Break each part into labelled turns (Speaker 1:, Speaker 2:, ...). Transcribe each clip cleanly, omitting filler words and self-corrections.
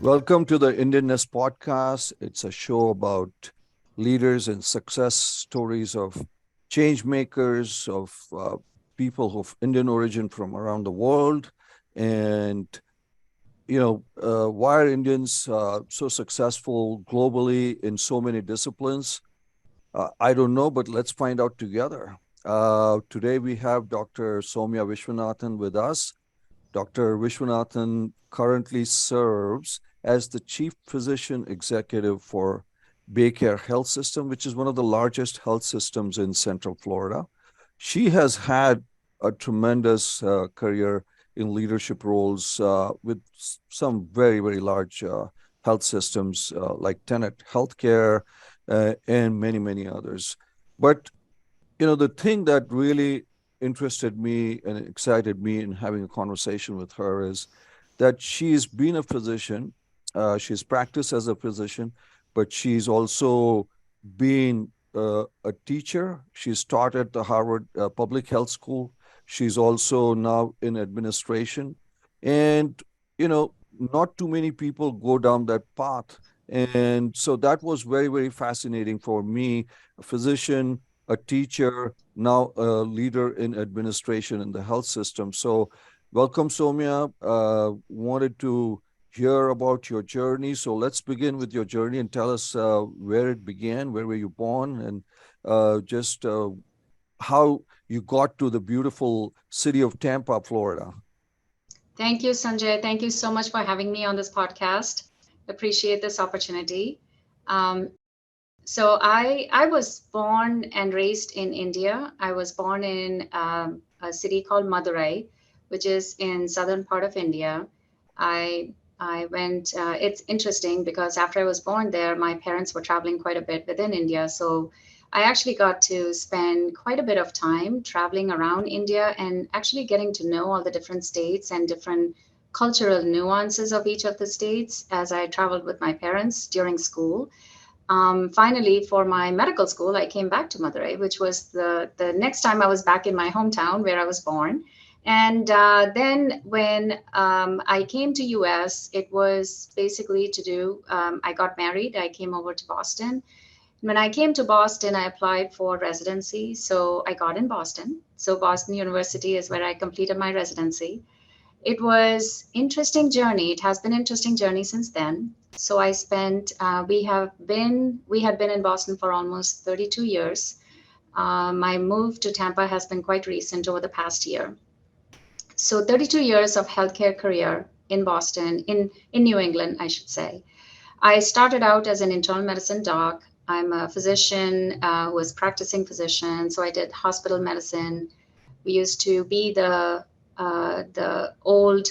Speaker 1: Welcome to the Indianness podcast. It's a show about leaders and success stories of change makers, of people of Indian origin from around the world. And, why are Indians so successful globally in so many disciplines? I don't know, but let's find out together. Today we have Dr. Sowmya Viswanathan with us. Dr. Viswanathan currently serves as the Chief Physician Executive for BayCare Health System, which is one of the largest health systems in Central Florida. She has had a tremendous career in leadership roles with some very, very large health systems like Tenet Healthcare and many, many others. But the thing that really interested me and excited me in having a conversation with her is that she's been a physician. She's practiced as a physician, but she's also been a teacher. She's taught at the Harvard Public Health School. She's also now in administration. And, not too many people go down that path. And so that was very, very fascinating for me, a physician, a teacher, now a leader in administration in the health system. So, welcome, Sowmya. Wanted to hear about your journey. So, let's begin with your journey and tell us where it began, where were you born, and just how you got to the beautiful city of Tampa, Florida.
Speaker 2: Thank you, Sanjay. Thank you so much for having me on this podcast. Appreciate this opportunity. Um, so I was born and raised in India. I was born in a city called Madurai, which is in southern part of India. I went. It's interesting because after I was born there, my parents were traveling quite a bit within India. So I actually got to spend quite a bit of time traveling around India and actually getting to know all the different states and different cultural nuances of each of the states as I traveled with my parents during school. Finally, for my medical school, I came back to Madurai, which was the next time I was back in my hometown where I was born. And then when I came to US, it was basically to do, I got married. I came over to Boston. When I came to Boston, I applied for residency. So I got in Boston. So Boston University is where I completed my residency. It was interesting journey. It has been interesting journey since then. So I spent we had been in Boston for almost 32 years. My move to Tampa has been quite recent over the past year. So 32 years of healthcare career in Boston, in New England, I should say. I started out as an internal medicine doc. I'm a physician who was practicing physician, so I did hospital medicine. We used to be the old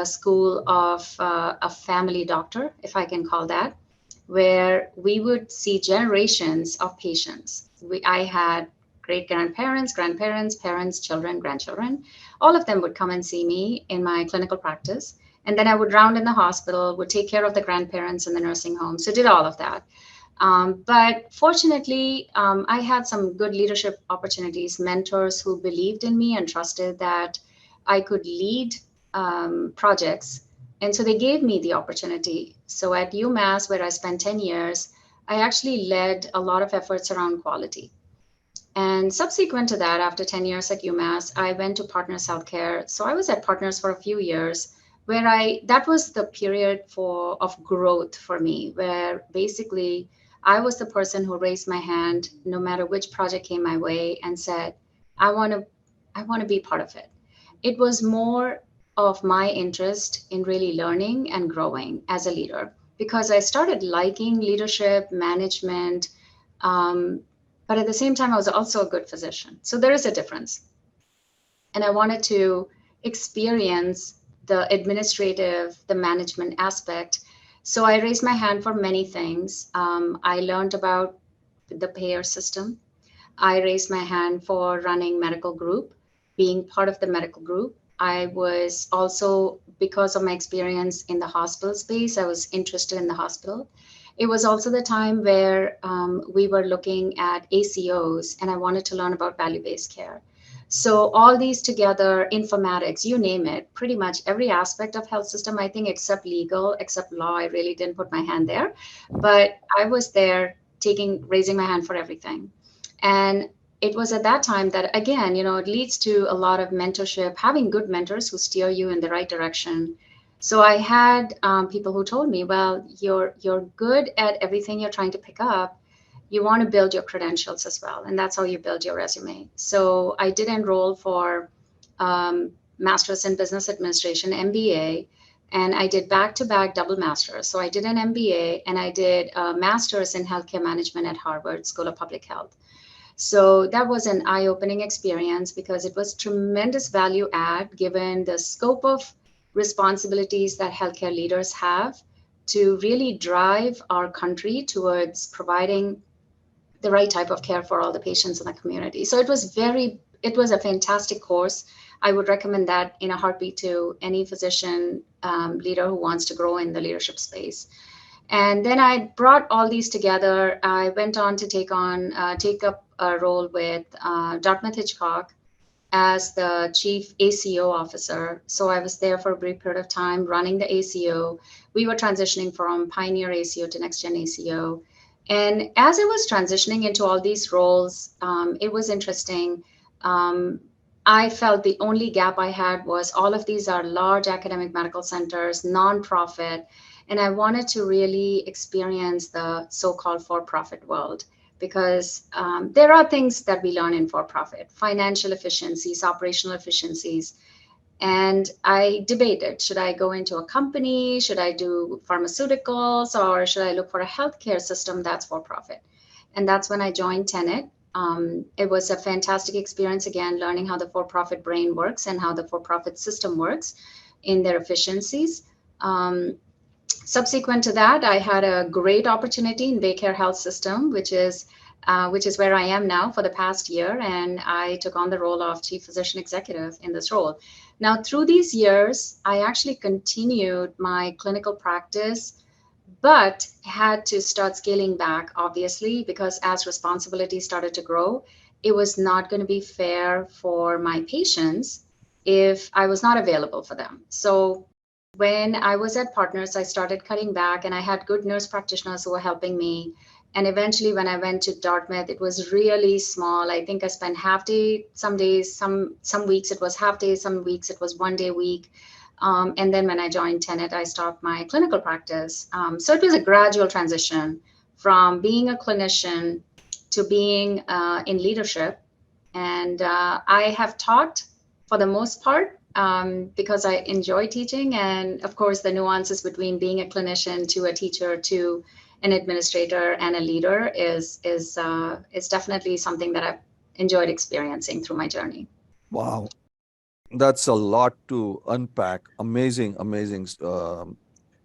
Speaker 2: school of a family doctor, if I can call that, where we would see generations of patients. I had great grandparents, grandparents, parents, children, grandchildren. All of them would come and see me in my clinical practice. And then I would round in the hospital, would take care of the grandparents in the nursing home. So did all of that. But fortunately, I had some good leadership opportunities, mentors who believed in me and trusted that I could lead projects. And so they gave me the opportunity. So at UMass, where I spent 10 years, I actually led a lot of efforts around quality. And subsequent to that, after 10 years at UMass, I went to Partners Healthcare. So I was at Partners for a few years where that was the period of growth for me, where basically I was the person who raised my hand no matter which project came my way and said, I want to I want to be part of it. It was more of my interest in really learning and growing as a leader because I started liking leadership, management, um, but at the same time, I was also a good physician. So there is a difference. And I wanted to experience the administrative, the management aspect. So I raised my hand for many things. I learned about the payer system. I raised my hand for running medical group, being part of the medical group. I was also, because of my experience in the hospital space, I was interested in the hospital. It was also the time where we were looking at ACOs, and I wanted to learn about value based care. So all these together, informatics, you name it, pretty much every aspect of health system, I think, except legal, except law, I really didn't put my hand there. But I was there raising my hand for everything. And it was at that time that, again, it leads to a lot of mentorship, having good mentors who steer you in the right direction. So I had people who told me, well, you're good at everything you're trying to pick up. You want to build your credentials as well, and that's how you build your resume. So I did enroll for master's in business administration, MBA, and I did back-to-back double masters. So I did an MBA and I did a master's in healthcare management at Harvard School of Public Health. So that was an eye-opening experience because it was tremendous value add given the scope of responsibilities that healthcare leaders have to really drive our country towards providing the right type of care for all the patients in the community. So it was a fantastic course. I would recommend that in a heartbeat to any physician leader who wants to grow in the leadership space. And then I brought all these together. I went on to take up a role with Dartmouth Hitchcock as the chief ACO officer. So I was there for a brief period of time running the ACO. We were transitioning from Pioneer ACO to Next Gen ACO. And as I was transitioning into all these roles, it was interesting. Um, I felt the only gap I had was all of these are large academic medical centers, nonprofit, and I wanted to really experience the so-called for-profit world because there are things that we learn in for-profit, financial efficiencies, operational efficiencies. And I debated, should I go into a company? Should I do pharmaceuticals? Or should I look for a healthcare system that's for profit? And that's when I joined Tenet. It was a fantastic experience, again, learning how the for profit brain works and how the for profit system works in their efficiencies. Subsequent to that, I had a great opportunity in BayCare Health System, which is where I am now for the past year, and I took on the role of chief physician executive in this role. Now, through these years, I actually continued my clinical practice, but had to start scaling back, obviously, because as responsibilities started to grow, it was not going to be fair for my patients if I was not available for them. So when I was at Partners, I started cutting back, and I had good nurse practitioners who were helping me. And eventually, when I went to Dartmouth, it was really small. I think I spent half day some days, some weeks it was half day, some weeks it was 1 day a week. And then when I joined Tenet, I stopped my clinical practice. So it was a gradual transition from being a clinician to being in leadership. And I have taught for the most part because I enjoy teaching. And of course, the nuances between being a clinician to a teacher to an administrator and a leader is definitely something that I've enjoyed experiencing through my journey.
Speaker 1: Wow, that's a lot to unpack. Amazing, amazing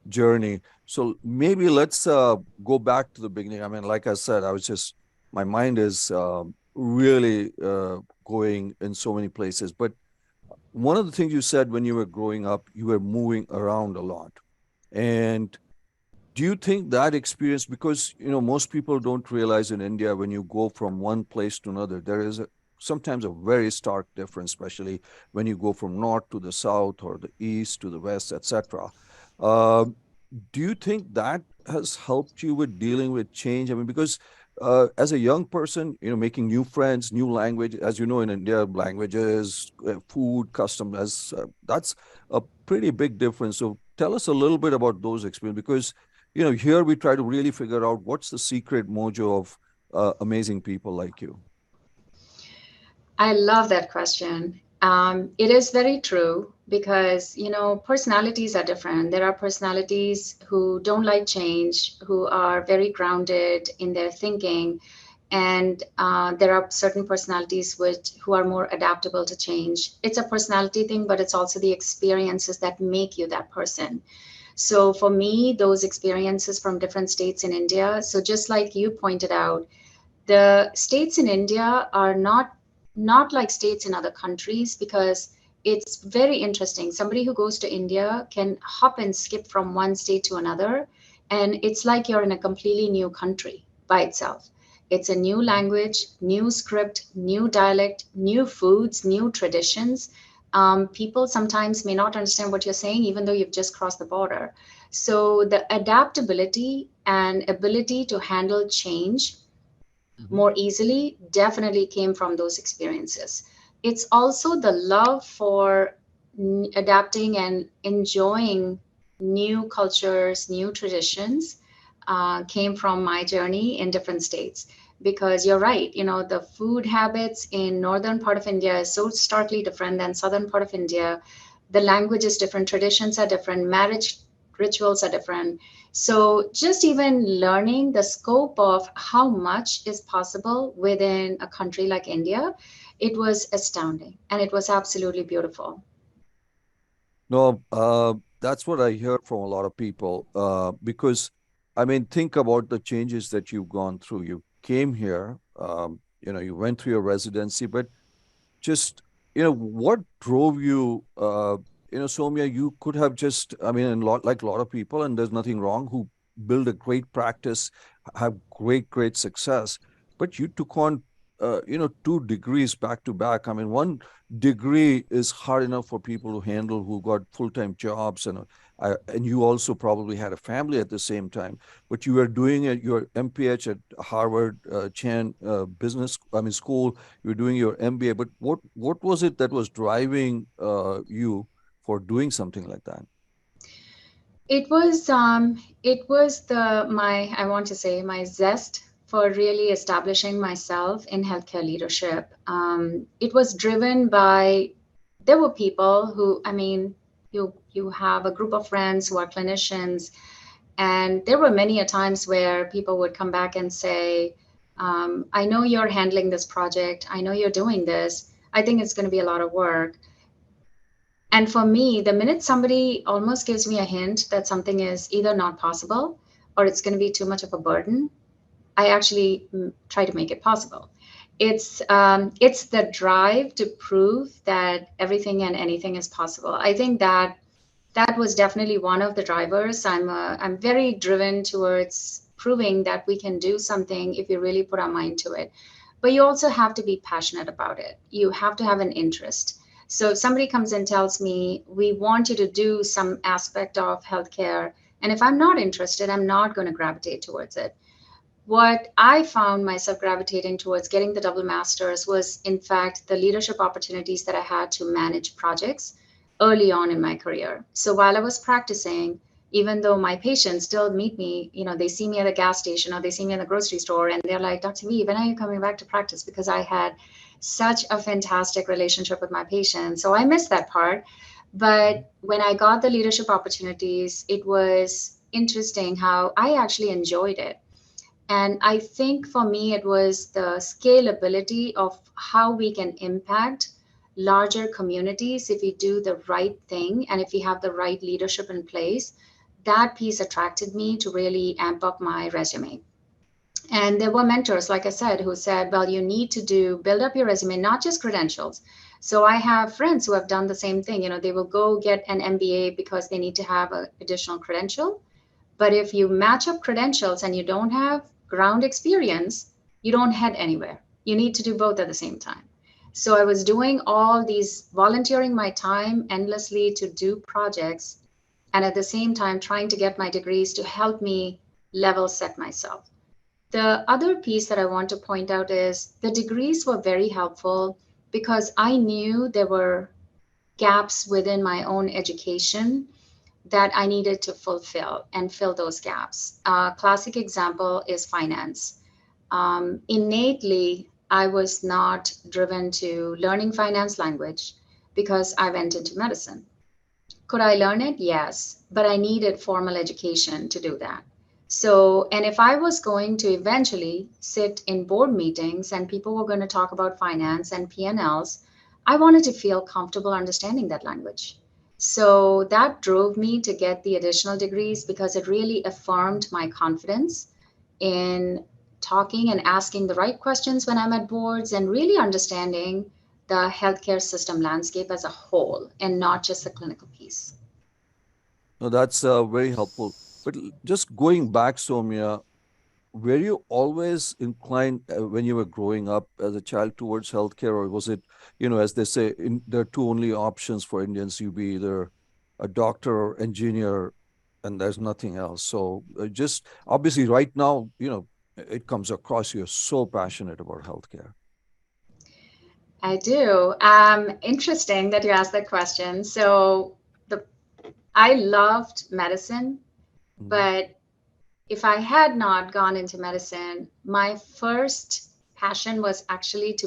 Speaker 1: journey. So maybe let's go back to the beginning. I mean, like I said, my mind is really going in so many places. But one of the things you said when you were growing up, you were moving around a lot. And do you think that experience, because most people don't realize in India when you go from one place to another, there is sometimes a very stark difference, especially when you go from north to the south or the east to the west, etc. Um, do you think that has helped you with dealing with change? I mean, because as a young person, making new friends, new language, as you know, in India, languages, food, custom, that's a pretty big difference. So tell us a little bit about those experiences, because here we try to really figure out what's the secret mojo of amazing people like you.
Speaker 2: I love that question. It is very true because, personalities are different. There are personalities who don't like change, who are very grounded in their thinking. And there are certain personalities who are more adaptable to change. It's a personality thing, but it's also the experiences that make you that person. So for me, those experiences from different states in India, so just like you pointed out, the states in India are not like states in other countries because it's very interesting. Somebody who goes to India can hop and skip from one state to another, and it's like you're in a completely new country by itself. It's a new language, new script, new dialect, new foods, new traditions. People sometimes may not understand what you're saying, even though you've just crossed the border. So the adaptability and ability to handle change
Speaker 1: Mhm.
Speaker 2: more easily definitely came from those experiences. It's also the love for adapting and enjoying new cultures, new traditions, came from my journey in different states. Because you're right, the food habits in northern part of India is so starkly different than southern part of India. The language is different, traditions are different, marriage rituals are different. So, just even learning the scope of how much is possible within a country like India, it was astounding and it was absolutely beautiful.
Speaker 1: No, that's what I hear from a lot of people. Because, I mean, think about the changes that you've gone through. You came here, you went through your residency, but just what drove you, Soumya, you could have just, I mean, like a lot of people, and there's nothing wrong, who build a great practice, have great success, but you took on 2 degrees back to back. I mean, one degree is hard enough for people to handle who got full-time jobs, and you also probably had a family at the same time, but you were doing your MPH at Harvard Chan business, I mean, school. You're doing your MBA, but what was it that was driving you for doing something like that?
Speaker 2: It was the my I want to say my zest for really establishing myself in healthcare leadership. It was driven by, there were people who, I mean, you have a group of friends who are clinicians, and there were many a times where people would come back and say, I know you're handling this project, I know you're doing this, I think it's going to be a lot of work. And for me, the minute somebody almost gives me a hint that something is either not possible or it's going to be too much of a burden, I actually try to make it possible. It's the drive to prove that everything and anything is possible. I think that was definitely one of the drivers. I'm very driven towards proving that we can do something if we really put our mind to it. But you also have to be passionate about it. You have to have an interest. So if somebody comes and tells me, we want you to do some aspect of healthcare, and if I'm not interested, I'm not going to gravitate towards it. What I found myself gravitating towards getting the double masters was, in fact, the leadership opportunities that I had to manage projects early on in my career. So while I was practicing, even though my patients still meet me, they see me at a gas station or they see me in the grocery store and they're like, Dr. V, when are you coming back to practice? Because I had such a fantastic relationship with my patients. So I missed that part.
Speaker 1: Mhm.
Speaker 2: But when I got the leadership opportunities, it was interesting how I actually enjoyed it. And I think for me, it was the scalability of how we can impact larger communities if we do the right thing and if we have the right leadership in place. That piece attracted me to really amp up my resume. And there were mentors, like I said, who said, well, you need to build up your resume, not just credentials. So I have friends who have done the same thing. They will go get an MBA because they need to have an additional credential. But if you match up credentials and you don't have ground experience, you don't head anywhere. You need to do both at the same time. So I was doing all these, volunteering my time endlessly to do projects, and at the same time trying to get my degrees to help me level set myself. The other piece that I want to point out is the degrees were very helpful because I knew there were gaps within my own education that I needed to fulfill and fill those gaps. A classic example is finance. Innately, I was not driven to learning finance language because I went into medicine. Could I learn it? Yes, but I needed formal education to do that. So, and if I was going to eventually sit in board meetings and people were going to talk about finance and P&Ls, I wanted to feel comfortable understanding that language. So that drove me to get the additional degrees because it really affirmed my confidence in talking and asking the right questions when I'm at boards and really understanding the healthcare system landscape as a whole and not just the clinical piece.
Speaker 1: No, that's very helpful. But just going back, Soumya, were you always inclined when you were growing up as a child towards healthcare, or was it, as they say, there are two only options for Indians: you be either a doctor or engineer, and there's nothing else. So just obviously, right now, it comes across you're so passionate about healthcare.
Speaker 2: I do. Interesting that you asked that question. So the I loved medicine,
Speaker 1: Mhm.
Speaker 2: but if I had not gone into medicine, my first passion was actually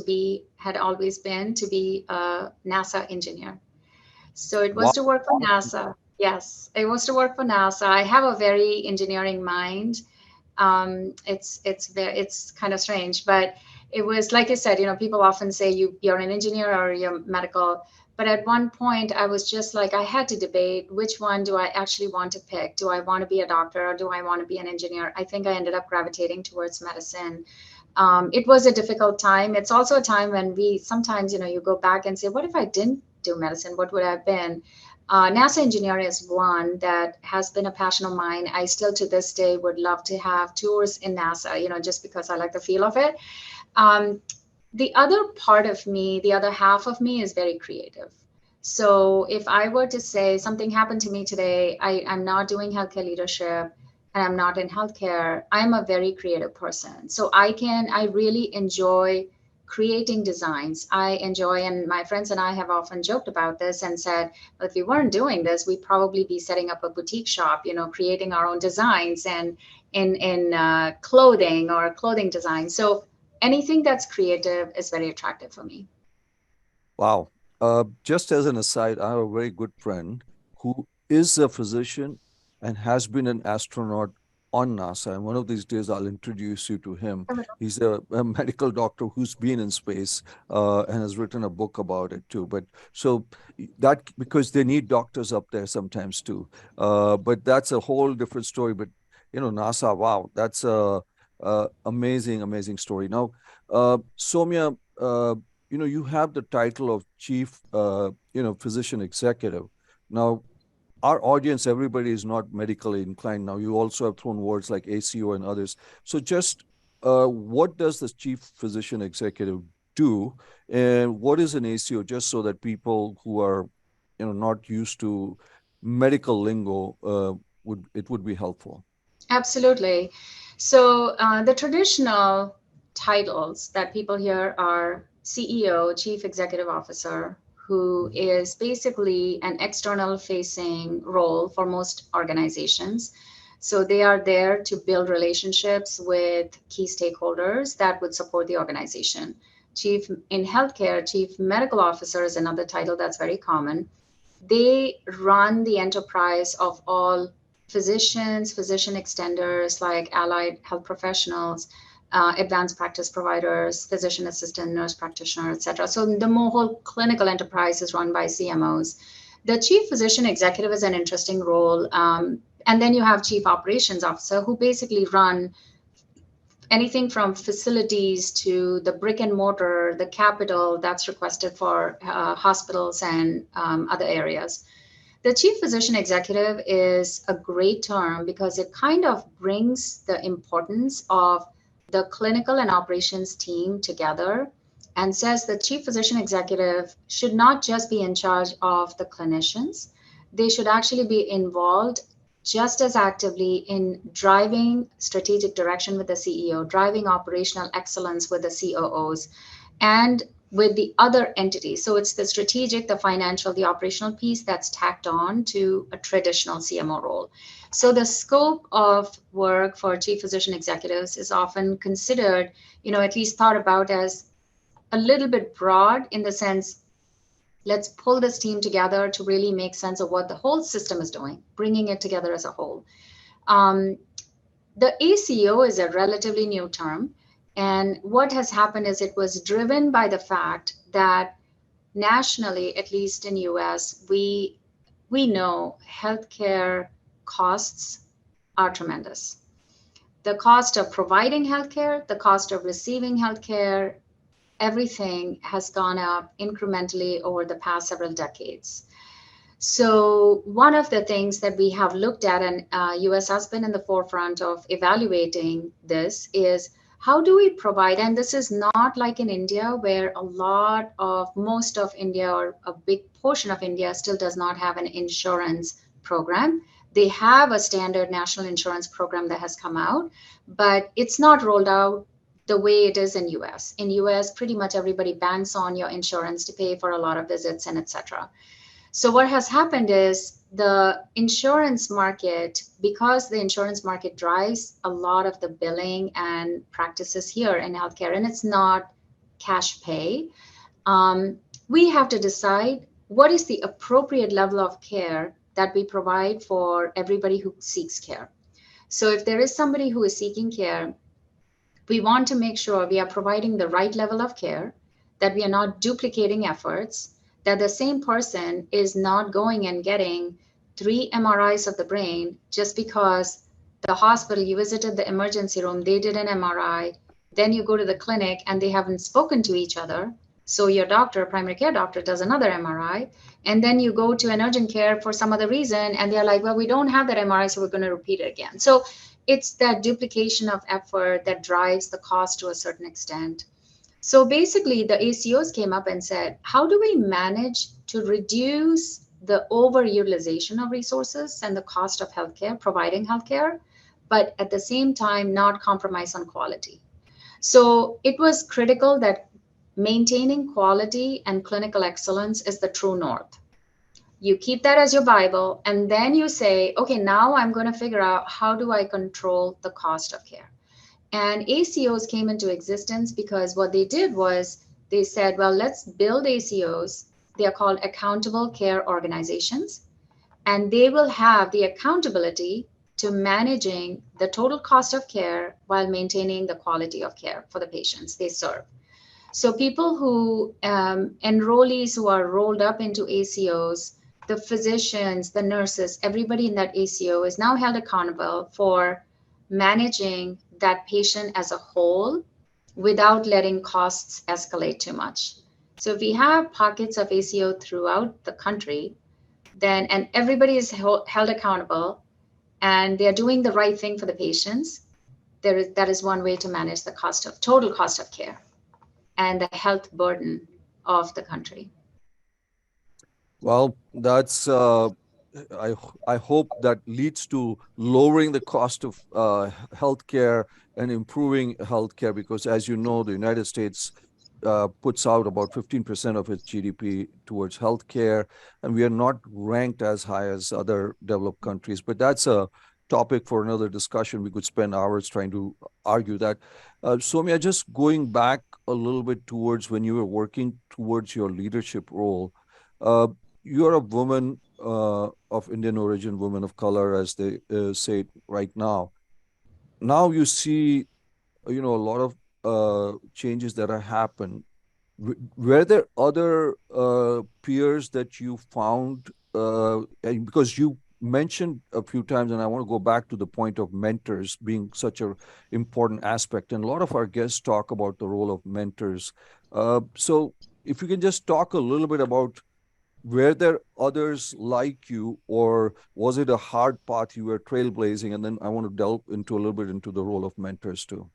Speaker 2: had always been to be a NASA engineer. So it was
Speaker 1: Wow.
Speaker 2: to work for NASA. Yes, it was to work for NASA. I have a very engineering mind. It's kind of strange, but it was like I said. People often say you're an engineer or you're medical, but at one point I was just like I had to debate which one do I actually want to pick. Do I want to be a doctor or do I want to be an engineer? I think I ended up gravitating towards medicine. It was a difficult time. It's also a time when we sometimes, you go back and say, what if I didn't do medicine? What would I have been? NASA engineer is one that has been a passion of mine. I still to this day would love to have tours in NASA, just because I like the feel of it. Um, the other part of me, the other half of me is very creative. So if I were to say something happened to me today, I'm not doing healthcare leadership and I'm not in healthcare, I'm a very creative person. So I really enjoy creating designs. I enjoy, and my friends and I have often joked about this and said, well, if we weren't doing this, we'd probably be setting up a boutique shop, creating our own designs and in clothing or clothing design. So anything that's creative is very attractive for me.
Speaker 1: Wow. Just as an aside, I have a very good friend who is a physician and has been an astronaut on NASA. And one of these days, I'll introduce you to him. He's a medical doctor who's been in space and has written a book about it too. But so that because they need doctors up there sometimes too. But that's a whole different story. But NASA, wow, that's a amazing, amazing story. Now, Soumya, you have the title of chief, physician executive. Now, our audience, everybody is not medically inclined. Now, you also have thrown words like ACO and others. So, just what does the chief physician executive do, and what is an ACO? Just so that people who are, not used to medical lingo, would be helpful.
Speaker 2: Absolutely. So the traditional titles that people hear are CEO, Chief Executive Officer, who
Speaker 1: Mhm.
Speaker 2: is basically an external facing role for most organizations. So they are there to build relationships with key stakeholders that would support the organization. Chief in healthcare, Chief Medical Officer is another title that's very common. They run the enterprise of all physicians, physician extenders like allied health professionals, advanced practice providers, physician assistant, nurse practitioner, etc. So the whole clinical enterprise is run by CMOs. The chief physician executive is an interesting role. And then you have chief operations officer who basically run anything from facilities to the brick and mortar, the capital that's requested for hospitals and other areas. The chief physician executive is a great term because it kind of brings the importance of the clinical and operations team together and says the chief physician executive should not just be in charge of the clinicians, they should actually be involved just as actively in driving strategic direction with the CEO, driving operational excellence with the COOs, and with the other entities. So it's the strategic, the financial, the operational piece that's tacked on to a traditional CMO role. So the scope of work for chief physician executives is often considered, at least thought about as a little bit broad in the sense, let's pull this team together to really make sense of what the whole system is doing, bringing it together as a whole. Um, the ACO is a relatively new term. And what has happened is it was driven by the fact that nationally, at least in US, we know healthcare costs are tremendous. The cost of providing healthcare, the cost of receiving healthcare, everything has gone up incrementally over the past several decades. So one of the things that we have looked at, and US has been in the forefront of evaluating this, is how do we provide, and this is not like in India where most of India or a big portion of India still does not have an insurance program. They have a standard national insurance program that has come out, but it's not rolled out the way it is in US. In US, pretty much everybody banks on your insurance to pay for a lot of visits and etc. So what has happened is the insurance market, because the insurance market drives a lot of the billing and practices here in healthcare, and it's not cash pay, um, we have to decide what is the appropriate level of care that we provide for everybody who seeks care. So if there is somebody who is seeking care, we want to make sure we are providing the right level of care, that we are not duplicating efforts, that the same person is not going and getting 3 MRIs of the brain just because the hospital you visited the emergency room, they did an MRI, then you go to the clinic and they haven't spoken to each other. So your doctor, primary care doctor, does another MRI, and then you go to an urgent care for some other reason, and they're like, well, we don't have that MRI, so we're going to repeat it again. So it's that duplication of effort that drives the cost to a certain extent. So basically, the ACOs came up and said, how do we manage to reduce the overutilization of resources and the cost of healthcare, providing healthcare, but at the same time, not compromise on quality? So it was critical that maintaining quality and clinical excellence is the true north. You keep that as your Bible, and then you say, okay, now I'm going to figure out how do I control the cost of care. And ACOs came into existence because what they did was they said, well, let's build ACOs. They are called accountable care organizations, and they will have the accountability to managing the total cost of care while maintaining the quality of care for the patients they serve. So people who enrollees who are rolled up into ACOs, the physicians, the nurses, everybody in that ACO is now held accountable for managing that patient as a whole without letting costs escalate too much. So if we have pockets of ACO throughout the country, then and everybody is held accountable and they're doing the right thing for the patients, that is one way to manage the total cost of care and the health burden of the country.
Speaker 1: Well, that's I hope that leads to lowering the cost of healthcare and improving healthcare because, as you know, the United States puts out about 15% of its GDP towards healthcare, and we are not ranked as high as other developed countries. But that's a topic for another discussion. We could spend hours trying to argue that. Sowmya, just going back a little bit towards when you were working towards your leadership role, uh, you're a woman of Indian origin, woman of color, as they say it right now. Now you see, a lot of changes that have happened. Were there other peers that you found? And because you mentioned a few times, and I want to go back to the point of mentors being such an important aspect. And a lot of our guests talk about the role of mentors. So if you can just talk a little bit about were there others like you, or was it a hard path you were trailblazing? And then I want to delve into a little bit into the role of mentors too.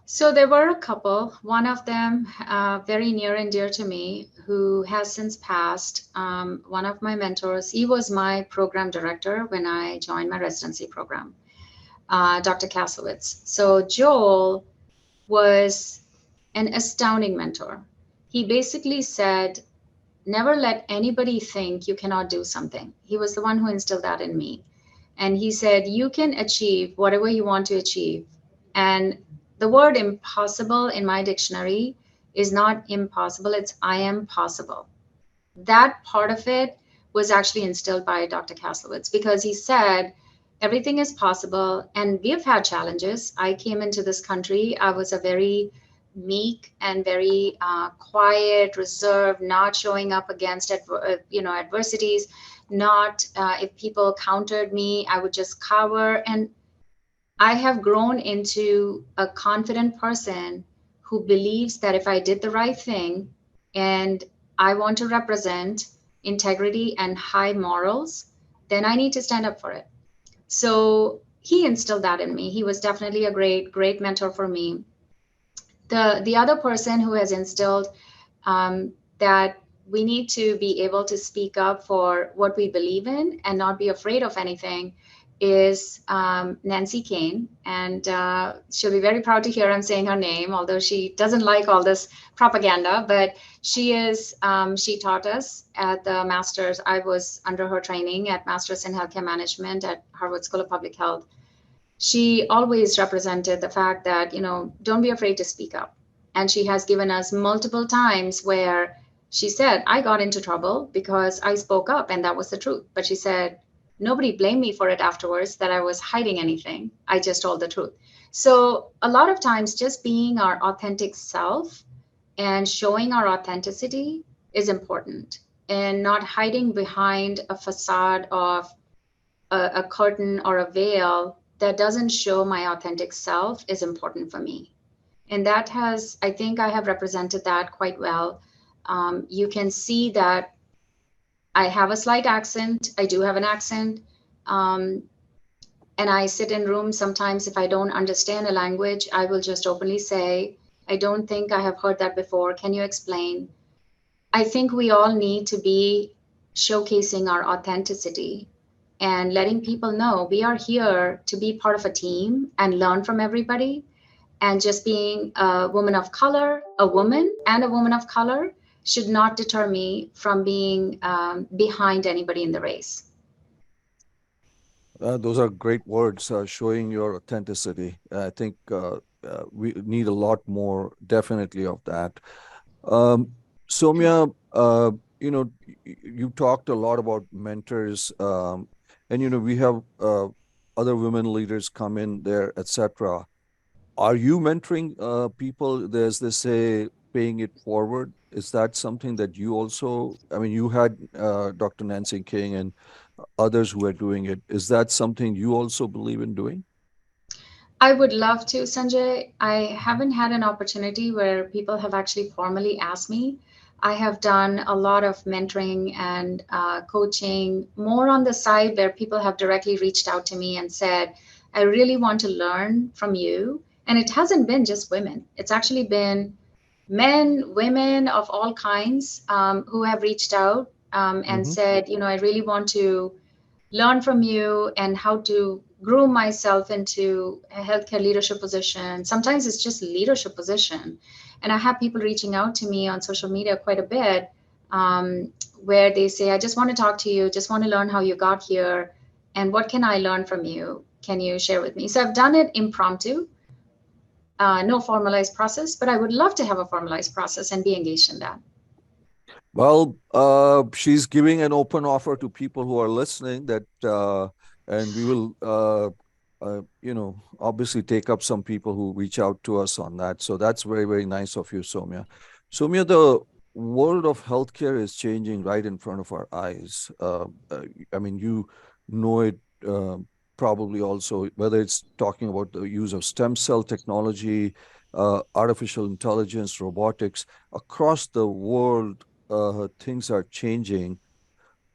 Speaker 2: So there were a couple, one of them very near and dear to me, who has since passed. One of my mentors, he was my program director when I joined my residency program, Dr. Kaslowitz. So Joel was an astounding mentor. He basically said, never let anybody think you cannot do something. He was the one who instilled that in me. And he said, you can achieve whatever you want to achieve. And the word impossible in my dictionary is not impossible, it's I am possible. That part of it was actually instilled by Dr. Kaslowitz because he said, everything is possible. And we've had challenges. I came into this country, I was a very meek and very quiet, reserved, not showing up against adversities, not if people countered me, I would just cower. And I have grown into a confident person who believes that if I did the right thing and I want to represent, integrity, and high morals, then I need to stand up for it. So he instilled that in me. He was definitely a great mentor for me. The other person who has instilled that we need to be able to speak up for what we believe in and not be afraid of anything is Nancy Kane. And she'll be very proud to hear I'm saying her name, although she doesn't like all this propaganda. But she taught us at the master's. I was under her training at Master's in Healthcare Management at Harvard School of Public Health. She always represented the fact that, don't be afraid to speak up. And she has given us multiple times where she said, I got into trouble because I spoke up and that was the truth. But she said, nobody blamed me for it afterwards that I was hiding anything. I just told the truth. So a lot of times, just being our authentic self and showing our authenticity is important, and not hiding behind a facade of a curtain or a veil that doesn't show my authentic self is important for me. And that has, I think I have represented that quite well. You can see that I have a slight accent. I do have an accent. Um, and I sit in rooms sometimes. If I don't understand a language, I will just openly say, I don't think I have heard that before. Can you explain? I think we all need to be showcasing our authenticity and letting people know we are here to be part of a team and learn from everybody. And just being a woman of color, a woman and a woman of color, should not deter me from being behind anybody in the race.
Speaker 1: Those are great words, showing your authenticity. I think we need a lot more, definitely, of that. Um, Soumya, you talked a lot about mentors, and we have other women leaders come in there, etc. Are you mentoring people? There's this say paying it forward. Is that something that you also? I mean, you had Dr. Nancy King and others who are doing it. Is that something you also believe in doing?
Speaker 2: I would love to, Sanjay. I haven't had an opportunity where people have actually formally asked me. I have done a lot of mentoring and coaching more on the side where people have directly reached out to me and said, I really want to learn from you. And it hasn't been just women, it's actually been men, women of all kinds who have reached out and
Speaker 1: Hmm.
Speaker 2: said, I really want to learn from you and how to groom myself into a healthcare leadership position. Sometimes it's just leadership position. And I have people reaching out to me on social media quite a bit where they say, I just want to talk to you, just want to learn how you got here. And what can I learn from you? Can you share with me? So I've done it impromptu, no formalized process, but I would love to have a formalized process and be engaged in that.
Speaker 1: Well, she's giving an open offer to people who are listening that, and we will, obviously take up some people who reach out to us on that. So that's very, very nice of you, Soumya. Soumya, the world of healthcare is changing right in front of our eyes. I mean, you know it probably also, whether it's talking about the use of stem cell technology, artificial intelligence, robotics, across the world things are changing.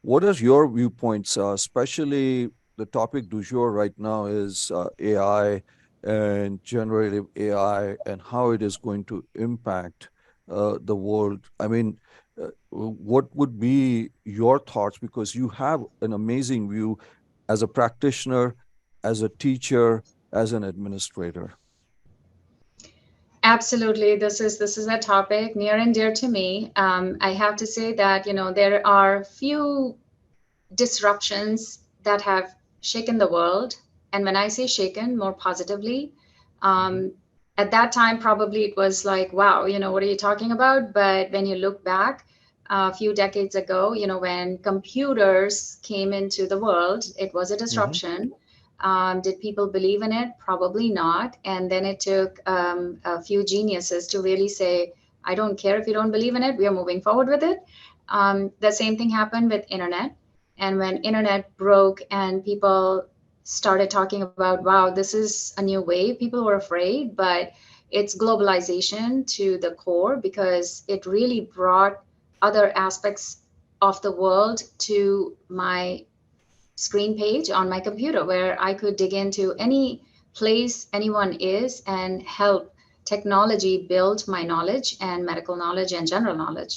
Speaker 1: What is your viewpoints, especially the topic du jour right now is AI and generative AI and how it is going to impact the world? I mean, what would be your thoughts? Because you have an amazing view as a practitioner, as a teacher, as an administrator.
Speaker 2: Absolutely, this is a topic near and dear to me. I have to say that there are few disruptions that have shaken the world, and when I say shaken, more positively.
Speaker 1: Mhm.
Speaker 2: Um, at that time, probably it was like, wow, what are you talking about? But when you look back a few decades ago, when computers came into the world, it was a
Speaker 1: Mhm.
Speaker 2: disruption. Did people believe in it? Probably not. And then it took a few geniuses to really say, I don't care if you don't believe in it, we are moving forward with it. The same thing happened with internet. And when internet broke and people started talking about, wow, this is a new way, people were afraid, but it's globalization to the core because it really brought other aspects of the world to my screen page on my computer where I could dig into any place anyone is and help technology build my knowledge and medical knowledge and general knowledge.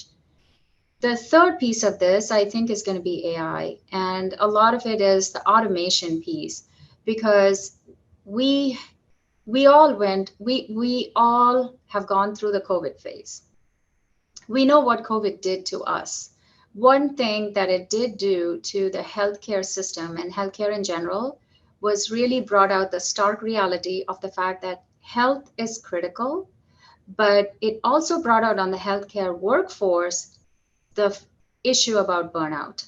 Speaker 2: The third piece of this, I think, is going to be AI. And a lot of it is the automation piece because we we all have gone through the COVID phase. We know what COVID did to us. One thing that it did do to the healthcare system and healthcare in general was really brought out the stark reality of the fact that health is critical, but it also brought out on the healthcare workforce the issue about burnout.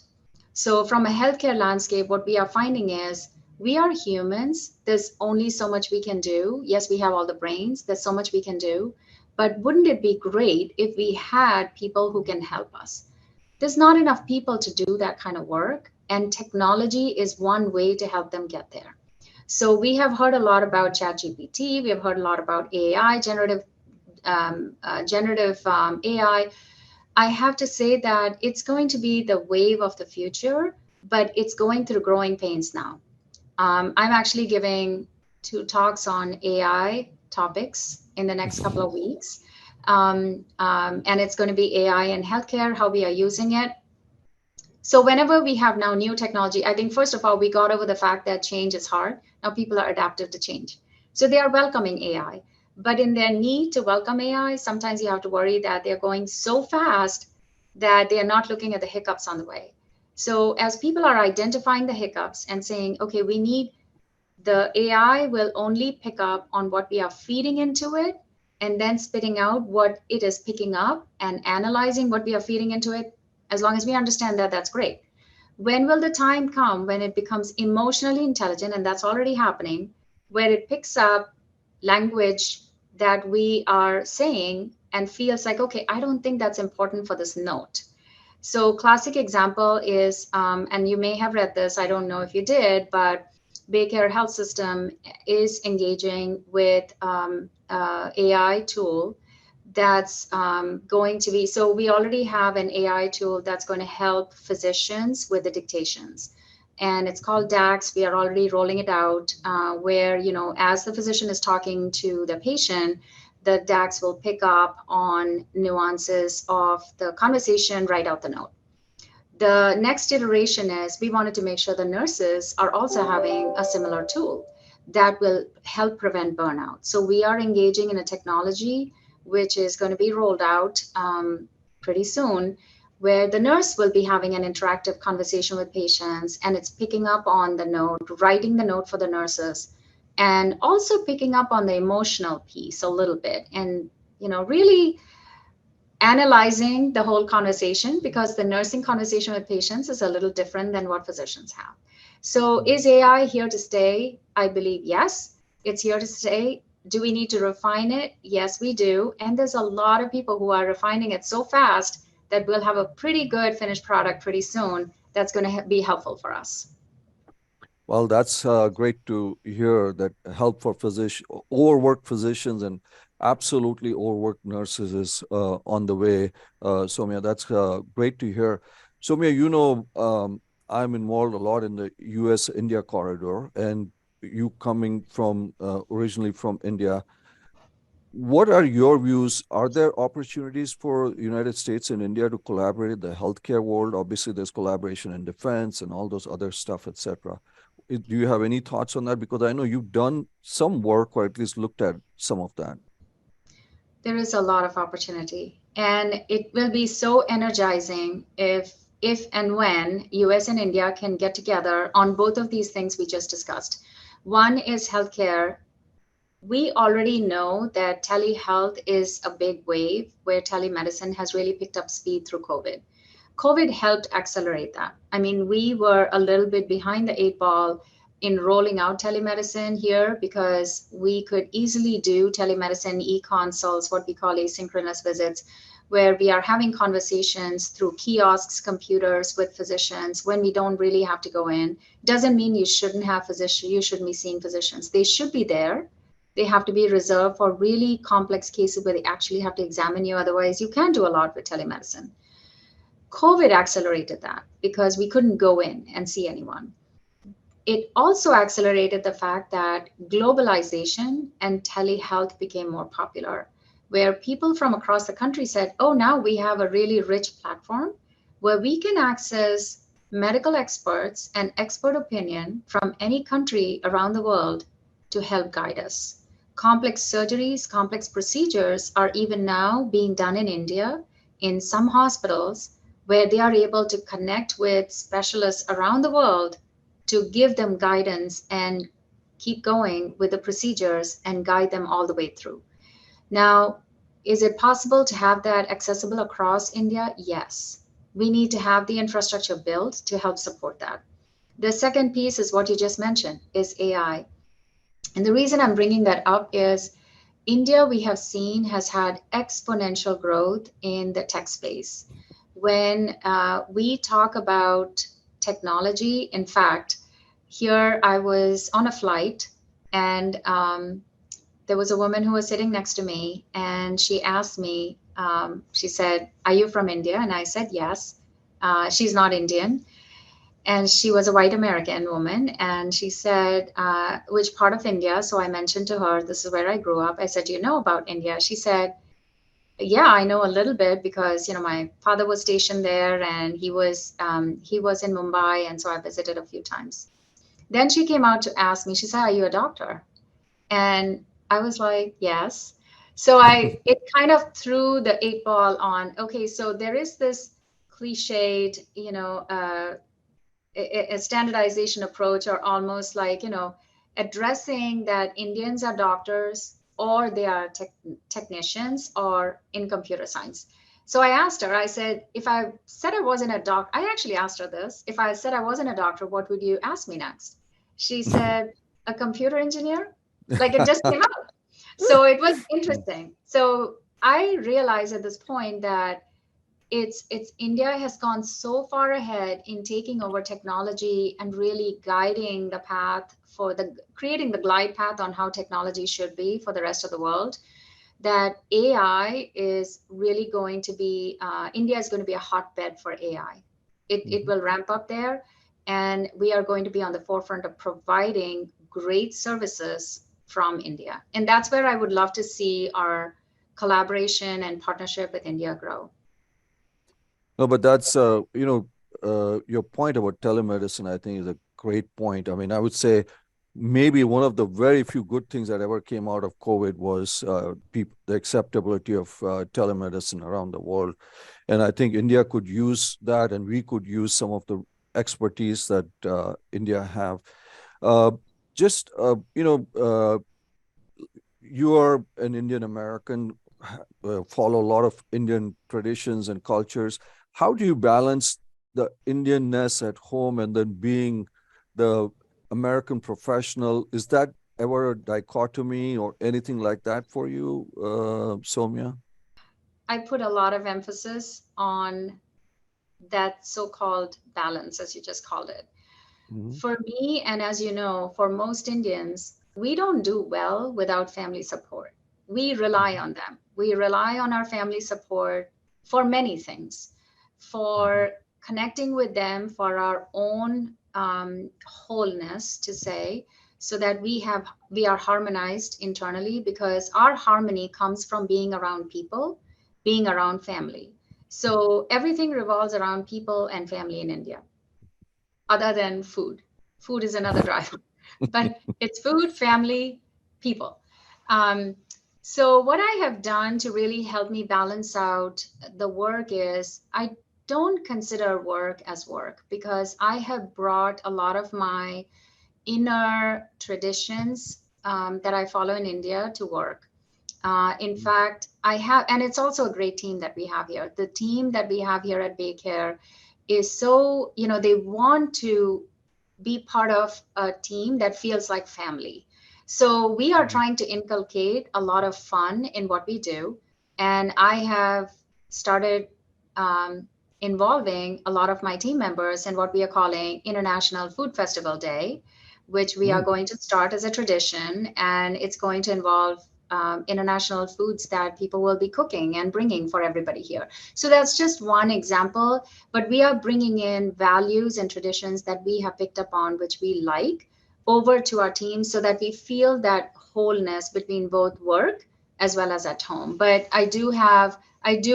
Speaker 2: So, from a healthcare landscape, what we are finding is we are humans. There's only so much we can do. Yes, we have all the brains, there's so much we can do. But wouldn't it be great if we had people who can help us? There's not enough people to do that kind of work, and technology is one way to help them get there. So, we have heard a lot about ChatGPT, we have heard a lot about AI, generative AI. I have to say that it's going to be the wave of the future, but it's going through growing pains now. I'm actually giving two talks on AI topics in the next couple of weeks. And it's going to be AI in healthcare, how we are using it. So, whenever we have now new technology, I think first of all, we got over the fact that change is hard. Now, people are adaptive to change. So, they are welcoming AI. But in their need to welcome AI, sometimes you have to worry that they're going so fast that they are not looking at the hiccups on the way. So, as people are identifying the hiccups and saying, okay, we need the AI will only pick up on what we are feeding into it and then spitting out what it is picking up and analyzing what we are feeding into it. As long as we understand that, that's great. When will the time come when it becomes emotionally intelligent, and that's already happening, where it picks up language that we are saying and feels like, okay, I don't think that's important for this note. So, classic example is, and you may have read this, I don't know if you did, but BayCare Health System is engaging with AI tool that's going to be, so we already have an AI tool that's going to help physicians with the dictations. And it's called DAX. We are already rolling it out where, you know, as the physician is talking to the patient, the DAX will pick up on nuances of the conversation, write out the note. The next iteration is we wanted to make sure the nurses are also having a similar tool that will help prevent burnout. So we are engaging in a technology which is going to be rolled out pretty soon, where the nurse will be having an interactive conversation with patients and it's picking up on the note, writing the note for the nurses, and also picking up on the emotional piece a little bit and, you know, really analyzing the whole conversation because the nursing conversation with patients is a little different than what physicians have. So, is AI here to stay? I believe yes, it's here to stay. Do we need to refine it? Yes, we do. And there's a lot of people who are refining it so fast that we'll have a pretty good finished product pretty soon that's going to be helpful for us.
Speaker 1: Well, that's great to hear that help for overworked physicians and absolutely overworked nurses is on the way. Sowmya, that's great to hear. Sowmya, you know, I'm involved a lot in the US-India corridor, and you coming from originally from India. What are your views? Are there opportunities for United States and India to collaborate in the healthcare world? Obviously, there's collaboration in defense and all those other stuff, etc. Do you have any thoughts on that? Because I know you've done some work or at least looked at some of that.
Speaker 2: There is a lot of opportunity, and it will be so energizing if and when US and India can get together on both of these things we just discussed. One is healthcare. We already know that telehealth is a big wave where telemedicine has really picked up speed through COVID. COVID helped accelerate that. I mean, we were a little bit behind the eight ball in rolling out telemedicine here because we could easily do telemedicine e-consults, what we call asynchronous visits, where we are having conversations through kiosks, computers with physicians when we don't really have to go in. Doesn't mean you shouldn't have physicians, you shouldn't be seeing physicians. They should be there. They have to be reserved for really complex cases where they actually have to examine you. Otherwise, you can't do a lot with telemedicine. COVID accelerated that because we couldn't go in and see anyone. It also accelerated the fact that globalization and telehealth became more popular, where people from across the country said, oh, now we have a really rich platform where we can access medical experts and expert opinion from any country around the world to help guide us. Complex surgeries, complex procedures are even now being done in India in some hospitals where they are able to connect with specialists around the world to give them guidance and keep going with the procedures and guide them all the way through. Now, is it possible to have that accessible across India? Yes. We need to have the infrastructure built to help support that. The second piece is what you just mentioned is AI. And the reason I'm bringing that up is India, we have seen, has had exponential growth in the tech space. When we talk about technology, in fact, here I was on a flight and there was a woman who was sitting next to me and she asked me, she said, are you from India? And I said, yes. She's not Indian and she was a white American woman. And she said, which part of India? So I mentioned to her, this is where I grew up. I said, do you know about India? She said, yeah, I know a little bit because my father was stationed there and he was in Mumbai, and so I visited a few times. Then she came out to ask me. She said, "Are you a doctor?" And I was like, "Yes." So it kind of threw the eight ball on. Okay, so there is this cliched, a standardization approach, or almost like addressing that Indians are doctors or they are technicians or in computer science. So I asked her, I said, if I said I wasn't a doctor, I actually asked her this, if I said I wasn't a doctor, what would you ask me next? She said, a computer engineer. Like, it just came out. So it was interesting. So I realized at this point that it's India has gone so far ahead in taking over technology and really guiding the path for the creating the glide path on how technology should be for the rest of the world, that AI is really going to be India is going to be a hotbed for AI. It will ramp up there, and we are going to be on the forefront of providing great services from India. And that's where I would love to see our collaboration and partnership with India grow.
Speaker 1: No, but that's your point about telemedicine, I think, is a great point. I mean, I would say maybe one of the very few good things that ever came out of COVID was the acceptability of telemedicine around the world. And I think India could use that, and we could use some of the expertise that India have. Uh, just you are an Indian American, follow a lot of Indian traditions and cultures. How do you balance the Indianness at home and then being the American professional? Is that ever a dichotomy or anything like that for you, Sowmya?
Speaker 2: I put a lot of emphasis on that so-called balance, as you just called it.
Speaker 1: Mhm.
Speaker 2: For me, and as you know, for most Indians, we don't do well without family support. We rely
Speaker 1: Mhm.
Speaker 2: on them. We rely on our family support for many things, for connecting with them for our own wholeness, to say, so that we are harmonized internally, because our harmony comes from being around people, being around family. So everything revolves around people and family in India, other than food. Food is another driver, but it's food, family, people. Um, so, what I have done to really help me balance out the work is I don't consider work as work, because I have brought a lot of my inner traditions that I follow in India to work. In fact, I have, and it's also a great team that we have here. The team that we have here at BayCare is so, they want to be part of a team that feels like family. So we are
Speaker 1: Mhm.
Speaker 2: trying to inculcate a lot of fun in what we do. And I have started um, involving a lot of my team members in what we are calling International Food Festival Day, which we are
Speaker 1: Mm.
Speaker 2: going to start as a tradition. And it's going to involve international foods that people will be cooking and bringing for everybody here. So that's just one example, but we are bringing in values and traditions that we have picked up on, which we like, over to our team so that we feel that wholeness between both work as well as at home. But I do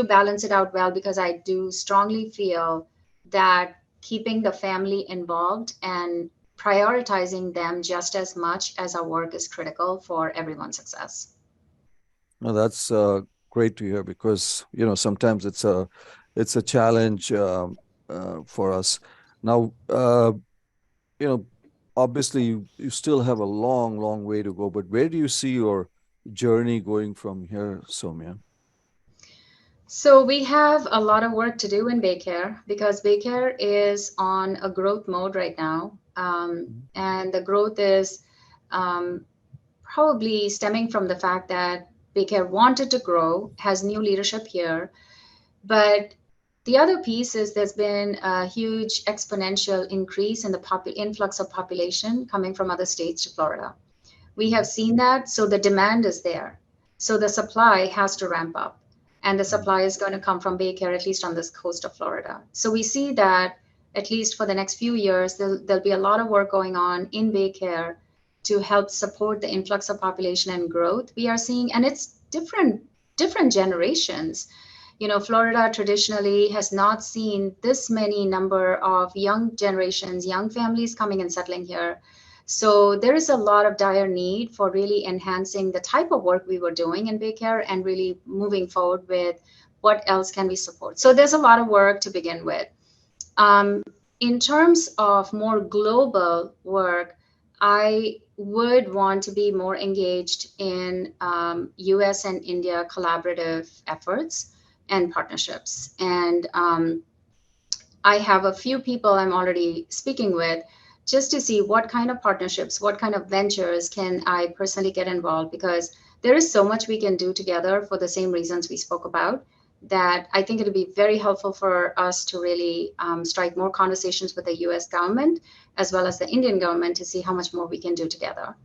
Speaker 2: balance it out well because I do strongly feel that keeping the family involved and prioritizing them just as much as our work is critical for everyone's success.
Speaker 1: No, that's great to hear because sometimes it's a challenge for us. Now, you know, obviously you still have a long, long way to go, but where do you see your journey going from here, Sowmya?
Speaker 2: So we have a lot of work to do in BayCare because BayCare is on a growth mode right now. And the growth is um, probably stemming from the fact that BayCare wanted to grow, has new leadership here. But the other piece is there's been a huge exponential increase in the influx of population coming from other states to Florida. We have seen that, so the demand is there. So the supply has to ramp up, and the supply is going to come from BayCare, at least on this coast of Florida. So we see that at least for the next few years, there'll be a lot of work going on in BayCare to help support the influx of population and growth we are seeing, and it's different generations. Florida traditionally has not seen this many number of young generations, young families coming and settling here. So there is a lot of dire need for really enhancing the type of work we were doing in BayCare and really moving forward with what else can we support. So there's a lot of work to begin with. Um, in terms of more global work, I would want to be more engaged in US and India collaborative efforts and partnerships. And I have a few people I'm already speaking with just to see what kind of partnerships, what kind of ventures can I personally get involved, because there is so much we can do together for the same reasons we spoke about, that I think it'll be very helpful for us to really strike more conversations with the US government as well as the Indian government to see how much more we can do together.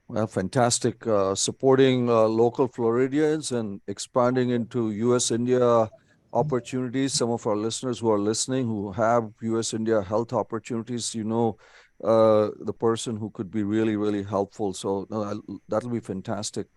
Speaker 1: Well, fantastic. Supporting local Floridians and expanding into US India opportunities. Some of our listeners who are listening who have US India health opportunities, the person who could be really, really helpful. So that'll be fantastic.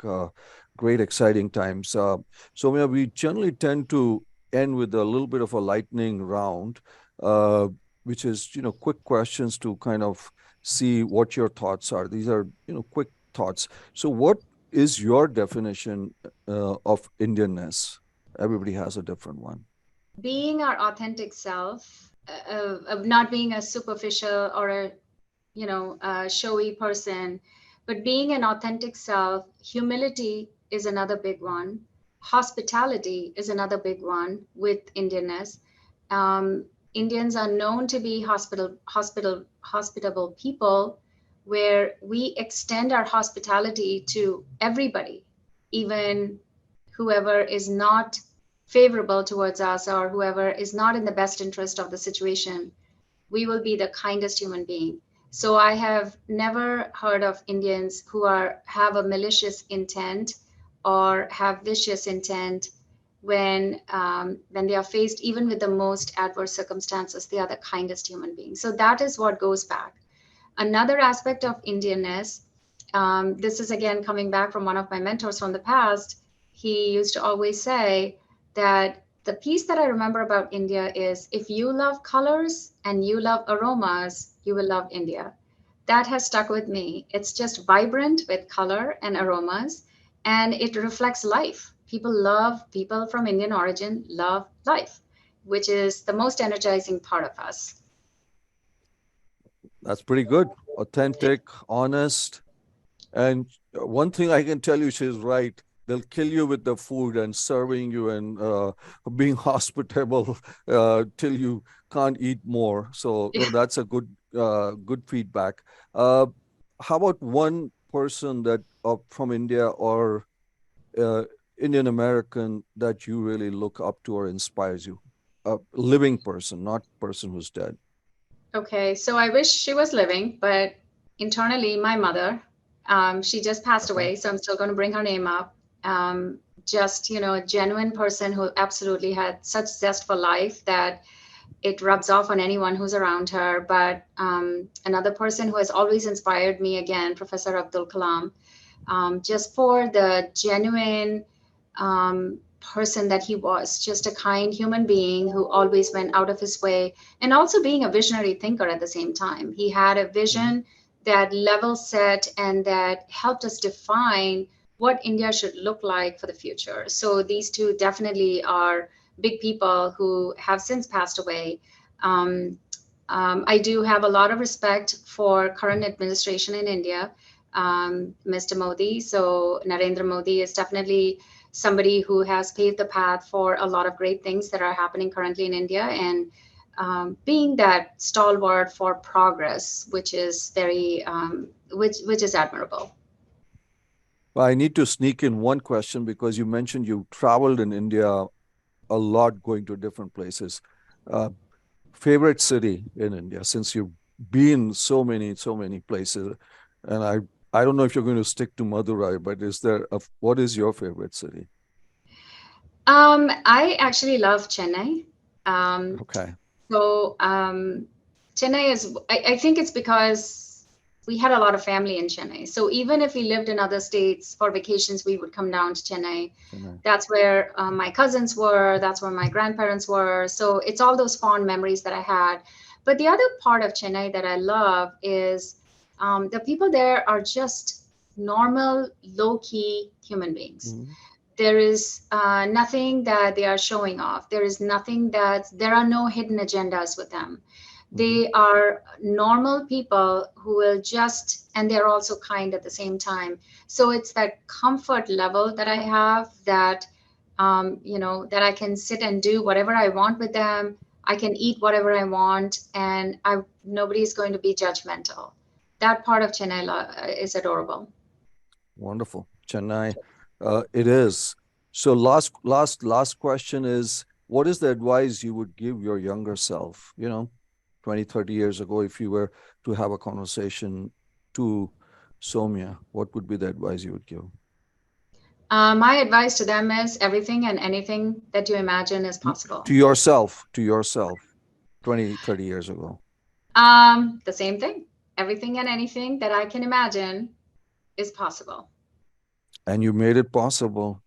Speaker 1: Great, exciting times. So, we generally tend to end with a little bit of a lightning round, uh, which is, quick questions to kind of see what your thoughts are. These are, quick thoughts. So, what is your definition of Indianness? Everybody has a different one.
Speaker 2: Being our authentic self, of not being a superficial or a showy person, but being an authentic self. Humility is another big one. Hospitality is another big one with Indianness. Um, Indians are known to be hospitable people, where we extend our hospitality to everybody, even whoever is not favorable towards us or whoever is not in the best interest of the situation. We will be the kindest human being. So I have never heard of Indians who have a malicious intent or have vicious intent when they are faced even with the most adverse circumstances. They are the kindest human beings. So that is what goes back. Another aspect of Indianness, this is again coming back from one of my mentors from the past. He used to always say that the piece that I remember about India is, if you love colors and you love aromas, you will love India. That has stuck with me. It's just vibrant with color and aromas, and it reflects life. People from Indian origin love life, which is the most energizing part of us.
Speaker 1: That's pretty good. Authentic, honest. And one thing I can tell you, she's right. They'll kill you with the food and serving you and being hospitable till you can't eat more. So no, that's a good feedback. Uh, how about one person that from India or uh, Indian American that you really look up to or inspires you? A living person, not person who's dead.
Speaker 2: Okay, so I wish she was living, but internally, my mother. She just passed
Speaker 1: Okay.
Speaker 2: away, so I'm still going to bring her name up. Just, a genuine person who absolutely had such zest for life that it rubs off on anyone who's around her. But another person who has always inspired me, again, Professor Abdul Kalam, just for the genuine person that he was, just a kind human being who always went out of his way, and also being a visionary thinker at the same time. He had a
Speaker 1: Mhm.
Speaker 2: vision that level set and that helped us define what India should look like for the future. So these two definitely are big people who have since passed away. Um, I do have a lot of respect for current administration in India, Mr. Modi. So Narendra Modi is definitely somebody who has paved the path for a lot of great things that are happening currently in India, and being that stalwart for progress, which is very, which is admirable.
Speaker 1: Well, I need to sneak in one question because you mentioned you traveled in India a lot, going to different places. Uh, Favorite city in India, since you've been so many places, and I don't know if you're going to stick to Madurai, but what is your favorite city?
Speaker 2: I actually love Chennai. Um,
Speaker 1: Okay.
Speaker 2: so Chennai is, I think it's because we had a lot of family in Chennai. So even if we lived in other states for vacations, we would come down to Chennai.
Speaker 1: Chennai.
Speaker 2: That's where my cousins were, that's where my grandparents were. So it's all those fond memories that I had. But the other part of Chennai that I love is the people there are just normal, low key human beings.
Speaker 1: Mhm.
Speaker 2: There is nothing that they are showing off. There are no hidden agendas with them.
Speaker 1: Mhm.
Speaker 2: They are normal people who will just, and they're also kind at the same time. So it's that comfort level that I have, that that I can sit and do whatever I want with them. I can eat whatever I want, and nobody's going to be judgmental. That part of Chennai is adorable.
Speaker 1: Wonderful. Chennai, it is. So last question is, what is the advice you would give your younger self, 20, 30 years ago, if you were to have a conversation to Sowmya, what would be the advice you would give?
Speaker 2: My advice to them is everything and anything that you imagine is possible.
Speaker 1: To yourself, 20, 30 years ago.
Speaker 2: The same thing. Everything and anything that I can imagine is possible.
Speaker 1: And you made it possible.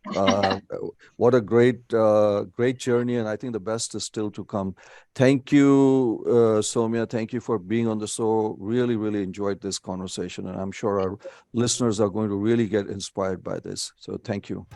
Speaker 1: What a great journey, and I think the best is still to come. Thank you, Sowmya. Thank you for being on the show. Really, really enjoyed this conversation, and I'm sure our listeners are going to really get inspired by this. So, thank you.